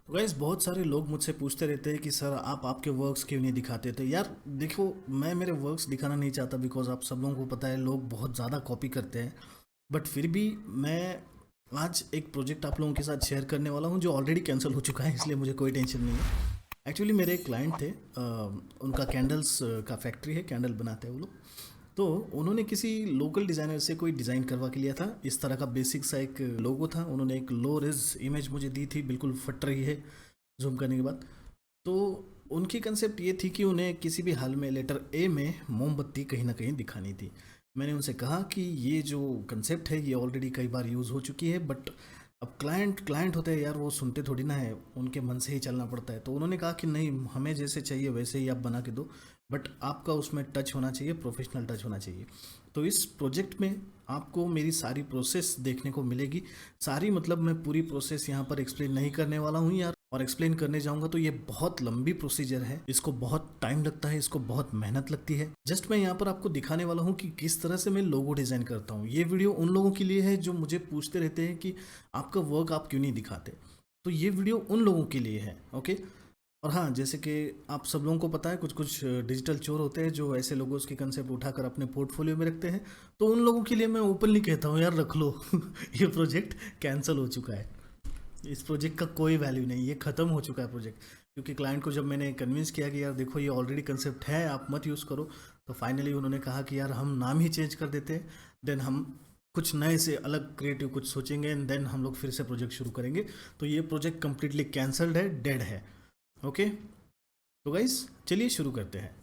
Guys बहुत सारे लोग मुझसे पूछते रहते हैं कि सर आप आपके वर्क्स क्यों नहीं दिखाते। तो यार देखो, मैं मेरे वर्क्स दिखाना नहीं चाहता बिकॉज आप सब लोगों को पता है लोग बहुत ज़्यादा कॉपी करते हैं। बट फिर भी मैं आज एक प्रोजेक्ट आप लोगों के साथ शेयर करने वाला हूँ जो ऑलरेडी कैंसिल हो चुका है, इसलिए मुझे कोई टेंशन नहीं है। एक्चुअली मेरे एक क्लाइंट थे, उनका कैंडल्स का फैक्ट्री है, कैंडल बनाते हैं वो लोग। तो उन्होंने किसी लोकल डिज़ाइनर से कोई डिज़ाइन करवा के लिया था। इस तरह का बेसिक सा एक लोगो था। उन्होंने एक लो रेज इमेज मुझे दी थी, बिल्कुल फट रही है जूम करने के बाद। तो उनकी कंसेप्ट ये थी कि उन्हें किसी भी हाल में लेटर ए में मोमबत्ती कहीं ना कहीं दिखानी थी। मैंने उनसे कहा कि ये जो कंसेप्ट है ये ऑलरेडी कई बार यूज़ हो चुकी है, बट अब क्लाइंट क्लाइंट होते हैं यार, वो सुनते थोड़ी ना है, उनके मन से ही चलना पड़ता है। तो उन्होंने कहा कि नहीं, हमें जैसे चाहिए वैसे ही आप बना के दो, बट आपका उसमें टच होना चाहिए, प्रोफेशनल टच होना चाहिए। तो इस प्रोजेक्ट में आपको मेरी सारी प्रोसेस देखने को मिलेगी। सारी मतलब मैं पूरी प्रोसेस यहाँ पर एक्सप्लेन नहीं करने वाला हूँ यार, और एक्सप्लेन करने जाऊंगा तो ये बहुत लंबी प्रोसीजर है, इसको बहुत टाइम लगता है, इसको बहुत मेहनत लगती है। जस्ट मैं यहाँ पर आपको दिखाने वाला हूँ कि किस तरह से मैं लोगो डिज़ाइन करता हूँ। ये वीडियो उन लोगों के लिए है जो मुझे पूछते रहते हैं कि आपका वर्क आप क्यों नहीं दिखाते। तो ये वीडियो उन लोगों के लिए है, ओके। और हाँ, जैसे कि आप सब लोगों को पता है कुछ कुछ डिजिटल चोर होते हैं जो ऐसे लोगों की कंसेप्ट उठाकर अपने पोर्टफोलियो में रखते हैं। तो उन लोगों के लिए मैं ओपनली कहता हूँ यार, रख लो। ये प्रोजेक्ट कैंसिल हो चुका है। इस प्रोजेक्ट का कोई वैल्यू नहीं, ये ख़त्म हो चुका है प्रोजेक्ट। क्योंकि क्लाइंट को जब मैंने कन्विंस किया कि यार देखो ये ऑलरेडी कंसेप्ट है, आप मत यूज़ करो, तो फाइनली उन्होंने कहा कि यार हम नाम ही चेंज कर देते हैं। देन हम कुछ नए से अलग क्रिएटिव कुछ सोचेंगे एंड देन हम लोग फिर से प्रोजेक्ट शुरू करेंगे। तो ये प्रोजेक्ट कम्प्लीटली कैंसल्ड है, डेड है। ओके, तो गाइस चलिए शुरू करते हैं।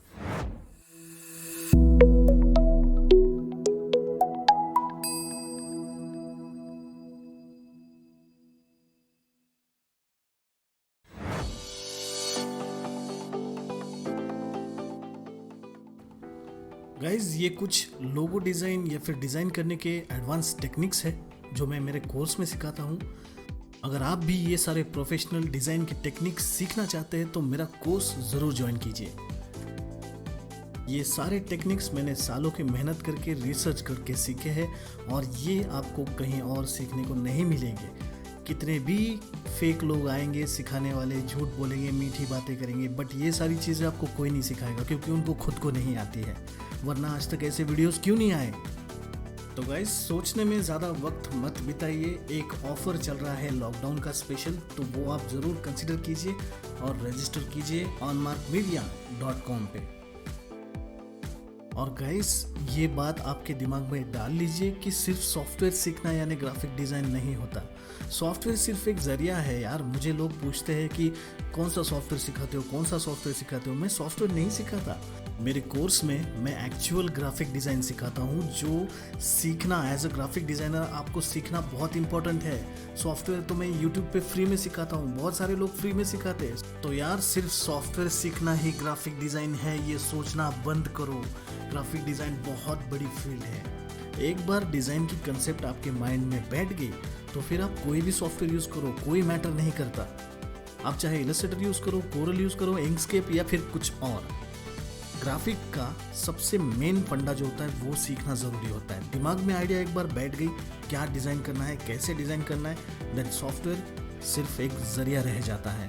गाइज ये कुछ लोगो डिज़ाइन या फिर डिज़ाइन करने के एडवांस टेक्निक्स है जो मैं मेरे कोर्स में सिखाता हूँ। अगर आप भी ये सारे प्रोफेशनल डिज़ाइन की टेक्निक्स सीखना चाहते हैं तो मेरा कोर्स ज़रूर ज्वाइन कीजिए। ये सारे टेक्निक्स मैंने सालों की मेहनत करके रिसर्च करके सीखे हैं और ये आपको कहीं और सीखने को नहीं मिलेंगे। कितने भी फेक लोग आएंगे सिखाने वाले, झूठ बोलेंगे, मीठी बातें करेंगे, बट ये सारी चीज़ें आपको कोई नहीं सिखाएगा क्योंकि उनको खुद को नहीं आती है। वरना आज तक ऐसे वीडियोस क्यों नहीं आए। तो गाइस सोचने में ज़्यादा वक्त मत बिताइए, एक ऑफ़र चल रहा है लॉकडाउन का स्पेशल, तो वो आप ज़रूर कंसिडर कीजिए और रजिस्टर कीजिए onmarkmedia.com पे। और गाइस ये बात आपके दिमाग में डाल लीजिए कि सिर्फ सॉफ्टवेयर सीखना यानी ग्राफिक डिज़ाइन नहीं होता। सॉफ्टवेयर सिर्फ एक ज़रिया है यार। मुझे लोग पूछते हैं कि कौन सा सॉफ्टवेयर सिखाते हो, कौन सा सॉफ्टवेयर सिखाते हो। मैं सॉफ्टवेयर नहीं सिखाता। मेरे कोर्स में मैं एक्चुअल ग्राफिक डिज़ाइन सिखाता हूँ, जो सीखना एज अ ग्राफिक डिज़ाइनर आपको सीखना बहुत इंपॉर्टेंट है। सॉफ्टवेयर तो मैं यूट्यूब पे फ्री में सिखाता हूँ, बहुत सारे लोग फ्री में सिखाते हैं। तो यार सिर्फ सॉफ्टवेयर सीखना ही ग्राफिक डिज़ाइन है ये सोचना बंद करो। ग्राफिक डिज़ाइन बहुत बड़ी फील्ड है। एक बार डिज़ाइन की कंसेप्ट आपके माइंड में बैठ गई तो फिर आप कोई भी सॉफ्टवेयर यूज़ करो, कोई मैटर नहीं करता। आप चाहे इलस्ट्रेटर यूज़ करो, कोरल यूज़ करो, इंकस्केप या फिर कुछ और। ग्राफिक का सबसे मेन फंडा जो होता है वो सीखना ज़रूरी होता है। दिमाग में आइडिया एक बार बैठ गई, क्या डिज़ाइन करना है, कैसे डिज़ाइन करना है, देन सॉफ्टवेयर सिर्फ एक ज़रिया रह जाता है।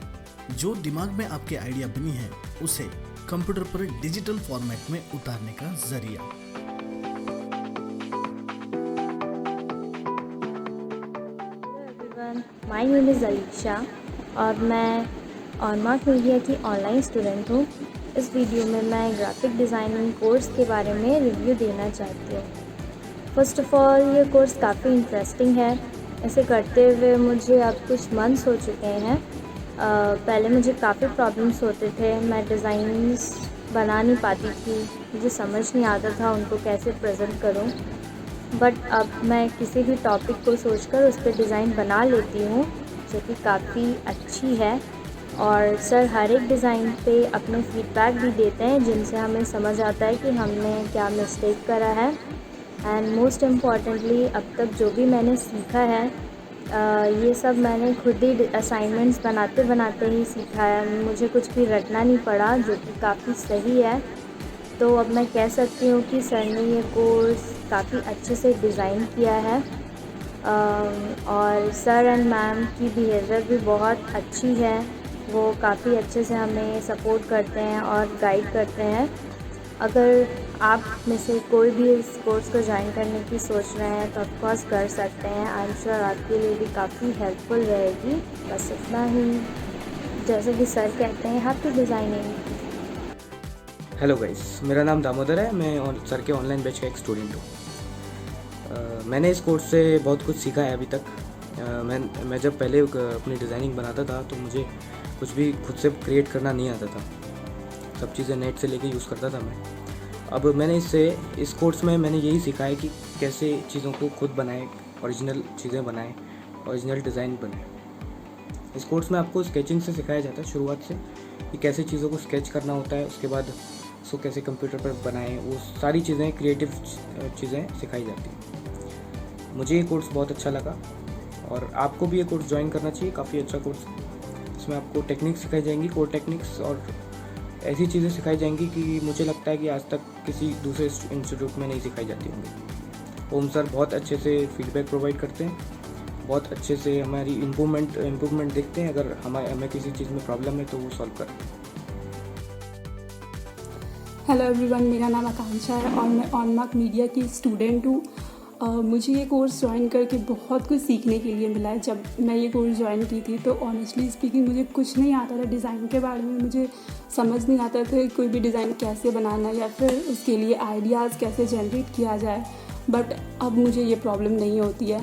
जो दिमाग में आपके आइडिया बनी है उसे कंप्यूटर पर डिजिटल फॉर्मेट में उतारने का ज़रिया। माय नेम इज़ अलीशा और मैं ऑनमार्क मीडिया की ऑनलाइन स्टूडेंट हूँ। इस वीडियो में मैं ग्राफिक डिज़ाइनिंग कोर्स के बारे में रिव्यू देना चाहती हूँ। फ़र्स्ट ऑफ़ ऑल ये कोर्स काफ़ी इंटरेस्टिंग है। इसे करते हुए मुझे अब कुछ मंथ्स हो चुके हैं। पहले मुझे काफ़ी प्रॉब्लम्स होते थे, मैं डिज़ाइंस बना नहीं पाती थी, मुझे समझ नहीं आता था उनको कैसे प्रेजेंट करूँ। बट अब मैं किसी भी टॉपिक को सोचकर उस पर डिज़ाइन बना लेती हूँ, जो कि काफ़ी अच्छी है। और सर हर एक डिज़ाइन पे अपने फीडबैक भी देते हैं जिनसे हमें समझ आता है कि हमने क्या मिस्टेक करा है। एंड मोस्ट इम्पॉर्टेंटली अब तक जो भी मैंने सीखा है ये सब मैंने खुद ही असाइनमेंट्स बनाते बनाते ही सीखा है। मुझे कुछ भी रटना नहीं पड़ा, जो कि काफ़ी सही है। तो अब मैं कह सकती हूँ कि सर ने ये कोर्स काफ़ी अच्छे से डिज़ाइन किया है। और सर एंड मैम की बिहेवियर भी बहुत अच्छी है। वो काफ़ी अच्छे से हमें सपोर्ट करते हैं और गाइड करते हैं। अगर आप में से कोई भी इस कोर्स को ज्वाइन करने की सोच रहे हैं तो ऑफकोर्स कर सकते हैं। आई एम श्योर आपके लिए भी काफ़ी हेल्पफुल रहेगी। बस इतना ही। जैसे कि सर कहते हैं, हैप्पी डिज़ाइनिंग। हेलो गाइस, मेरा नाम दामोदर है। मैं सर के ऑनलाइन बैच का एक स्टूडेंट हूँ। मैंने इस कोर्स से बहुत कुछ सीखा है अभी तक। मैं जब पहले अपनी डिज़ाइनिंग बनाता था तो मुझे कुछ भी खुद से क्रिएट करना नहीं आता था। सब चीज़ें नेट से लेके यूज़ करता था मैं। अब मैंने इस कोर्स में मैंने यही सीखा है कि कैसे चीज़ों को खुद बनाएं, ओरिजिनल चीज़ें बनाएं, ओरिजिनल डिज़ाइन बनाएं। इस कोर्स में आपको स्केचिंग से सिखाया जाता है शुरुआत से कि कैसे चीज़ों को स्केच करना होता है, उसके बाद उसको कैसे कंप्यूटर पर बनाएं। वो सारी चीज़ें, क्रिएटिव चीज़ें सिखाई जाती हैं। मुझे ये कोर्स बहुत अच्छा लगा और आपको भी ये कोर्स ज्वाइन करना चाहिए। काफ़ी अच्छा कोर्स है। इसमें आपको टेक्निक्स सिखाई जाएंगी, कोर टेक्निक्स, और ऐसी चीज़ें सिखाई जाएंगी कि मुझे लगता है कि आज तक किसी दूसरे इंस्टीट्यूट में नहीं सिखाई जाती होंगी। ओम सर बहुत अच्छे से फीडबैक प्रोवाइड करते हैं, बहुत अच्छे से हमारी इम्प्रूवमेंट देखते हैं। अगर हमें किसी चीज़ में प्रॉब्लम है तो वो सॉल्व करते हैं। हेलो एवरीवन, मेरा नाम आकांक्षा है और मैं ऑनमार्क मीडिया की स्टूडेंट हूँ। मुझे ये कोर्स ज्वाइन करके बहुत कुछ सीखने के लिए मिला है। जब मैं ये कोर्स ज्वाइन की थी तो ऑनेस्टली स्पीकिंग मुझे कुछ नहीं आता था डिज़ाइन के बारे में। मुझे समझ नहीं आता था कोई भी डिज़ाइन कैसे बनाना या फिर उसके लिए आइडियाज़ कैसे जनरेट किया जाए। बट अब मुझे ये प्रॉब्लम नहीं होती है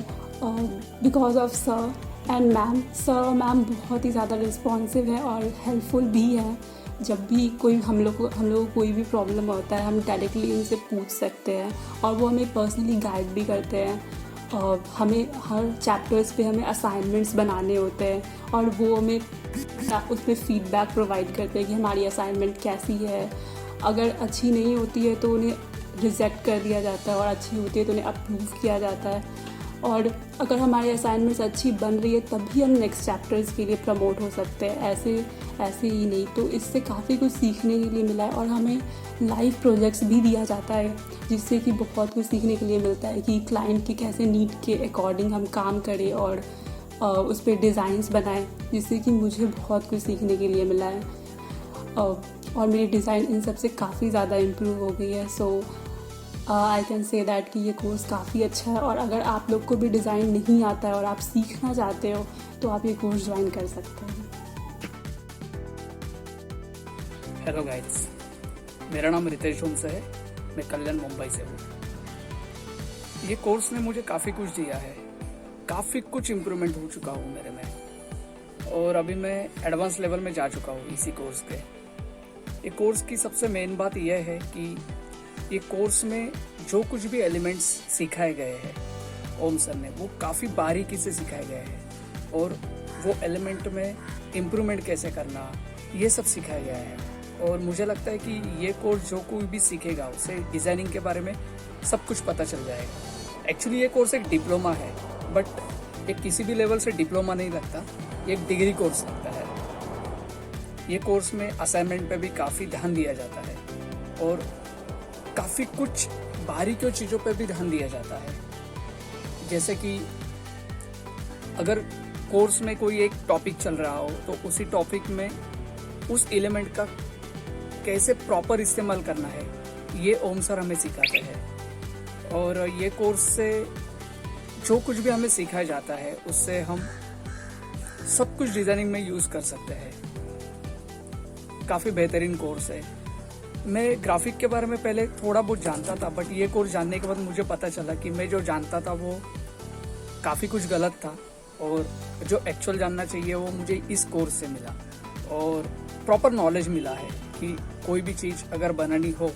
because of sir and ma'am. Sir ma'am बहुत ही ज़्यादा रिस्पॉन्सिव है और हेल्पफुल भी है। जब भी कोई हम लोग को कोई भी प्रॉब्लम होता है, हम डायरेक्टली उनसे पूछ सकते हैं और वो हमें पर्सनली गाइड भी करते हैं। और हमें हर चैप्टर्स पे हमें असाइनमेंट्स बनाने होते हैं और वो हमें उस पर फीडबैक प्रोवाइड करते हैं कि हमारी असाइनमेंट कैसी है। अगर अच्छी नहीं होती है तो उन्हें रिजेक्ट कर दिया जाता है और अच्छी होती है तो उन्हें अप्रूव किया जाता है। और अगर हमारी असाइनमेंट्स अच्छी बन रही है तभी हम नेक्स्ट चैप्टर्स के लिए प्रमोट हो सकते हैं, ऐसे ही नहीं। तो इससे काफ़ी कुछ सीखने के लिए मिला है और हमें लाइव प्रोजेक्ट्स भी दिया जाता है जिससे कि बहुत कुछ सीखने के लिए मिलता है कि क्लाइंट की कैसे नीड के अकॉर्डिंग हम काम करें और उस पर डिज़ाइंस बनाएं, जिससे कि मुझे बहुत कुछ सीखने के लिए मिला है। और मेरी डिज़ाइन इन सब से काफ़ी ज़्यादा इम्प्रूव हो गई है। सो आई कैन से दैट कि ये कोर्स काफ़ी अच्छा है। और अगर आप लोग को भी डिज़ाइन नहीं आता है और आप सीखना चाहते हो तो आप ये कोर्स ज्वाइन कर सकते हैं। हेलो गाइस, मेरा नाम रितेश ओमसे है। मैं कल्याण मुंबई से हूँ। ये कोर्स ने मुझे काफ़ी कुछ दिया है, काफ़ी कुछ इम्प्रूवमेंट हो चुका हूँ मेरे में, और अभी मैं एडवांस लेवल में जा चुका हूँ इसी कोर्स के। ये कोर्स की सबसे मेन बात यह है कि ये कोर्स में जो कुछ भी एलिमेंट्स सिखाए गए हैं ओम सर ने, वो काफ़ी बारीकी से सिखाए गए हैं और वो एलिमेंट में इम्प्रूवमेंट कैसे करना, ये सब सिखाया गया है। और मुझे लगता है कि ये कोर्स जो कोई भी सीखेगा उसे डिज़ाइनिंग के बारे में सब कुछ पता चल जाएगा। एक्चुअली ये कोर्स एक डिप्लोमा है, बट ये किसी भी लेवल से डिप्लोमा नहीं लगता, ये एक डिग्री कोर्स लगता है। ये कोर्स में असाइनमेंट पे भी काफ़ी ध्यान दिया जाता है और काफ़ी कुछ बारीकियों चीज़ों पे भी ध्यान दिया जाता है। जैसे कि अगर कोर्स में कोई एक टॉपिक चल रहा हो तो उसी टॉपिक में उस एलिमेंट का कैसे प्रॉपर इस्तेमाल करना है, ये ओम सर हमें सिखाते हैं। और ये कोर्स से जो कुछ भी हमें सिखाया जाता है उससे हम सब कुछ डिज़ाइनिंग में यूज़ कर सकते हैं। काफ़ी बेहतरीन कोर्स है। मैं ग्राफिक के बारे में पहले थोड़ा बहुत जानता था, बट ये कोर्स जानने के बाद मुझे पता चला कि मैं जो जानता था वो काफ़ी कुछ गलत था और जो एक्चुअल जानना चाहिए वो मुझे इस कोर्स से मिला। और प्रॉपर नॉलेज मिला है कि कोई भी चीज़ अगर बनानी हो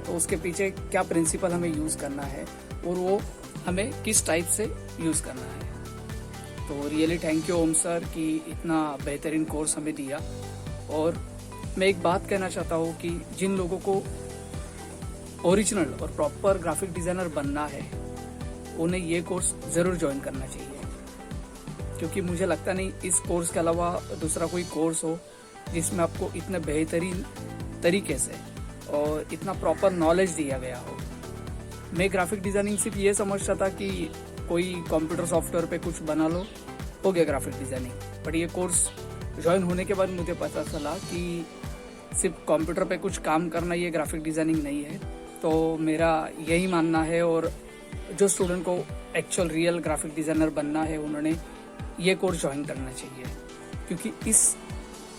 तो उसके पीछे क्या प्रिंसिपल हमें यूज़ करना है और वो हमें किस टाइप से यूज़ करना है। तो really thank you Om sir कि इतना बेहतरीन कोर्स हमें दिया। और मैं एक बात कहना चाहता हूँ कि जिन लोगों को ओरिजिनल और प्रॉपर ग्राफिक डिज़ाइनर बनना है उन्हें ये कोर्स ज़रूर ज्वाइन करना चाहिए, क्योंकि मुझे लगता नहीं इस कोर्स के अलावा दूसरा कोई कोर्स हो जिसमें आपको इतने बेहतरीन तरीके से और इतना प्रॉपर नॉलेज दिया गया हो। मैं ग्राफिक डिज़ाइनिंग सिर्फ ये समझता था कि कोई कंप्यूटर सॉफ्टवेयर पे कुछ बना लो, हो गया ग्राफिक डिज़ाइनिंग। बट ये कोर्स ज्वाइन होने के बाद मुझे पता चला कि सिर्फ कंप्यूटर पे कुछ काम करना ये ग्राफिक डिज़ाइनिंग नहीं है। तो मेरा यही मानना है, और जो स्टूडेंट को एक्चुअल रियल ग्राफिक डिज़ाइनर बनना है उन्होंने ये कोर्स ज्वाइन करना चाहिए, क्योंकि इस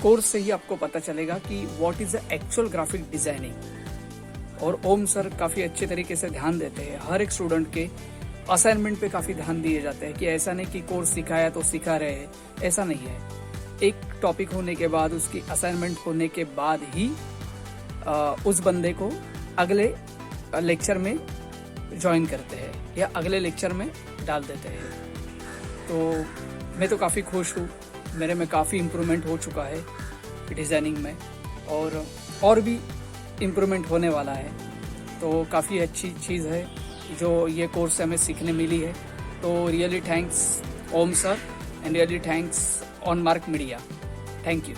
कोर्स से ही आपको पता चलेगा कि what is the actual graphic designing. और ओम सर काफ़ी अच्छे तरीके से ध्यान देते हैं, हर एक स्टूडेंट के असाइनमेंट पे काफ़ी ध्यान दिए जाते हैं कि ऐसा नहीं कि कोर्स सिखाया तो सिखा रहे हैं, ऐसा नहीं है। एक टॉपिक होने के बाद, उसकी असाइनमेंट होने के बाद ही उस बंदे को अगले लेक्चर में ज्वाइन करते हैं या अगले लेक्चर में डाल देते हैं। तो मैं तो काफ़ी खुश हूँ, मेरे में काफ़ी इम्प्रूवमेंट हो चुका है डिज़ाइनिंग में, और भी इम्प्रूवमेंट होने वाला है। तो काफ़ी अच्छी चीज़ है जो ये कोर्स से हमें सीखने मिली है। तो really thanks Om sir and really thanks On Mark Media. Thank you.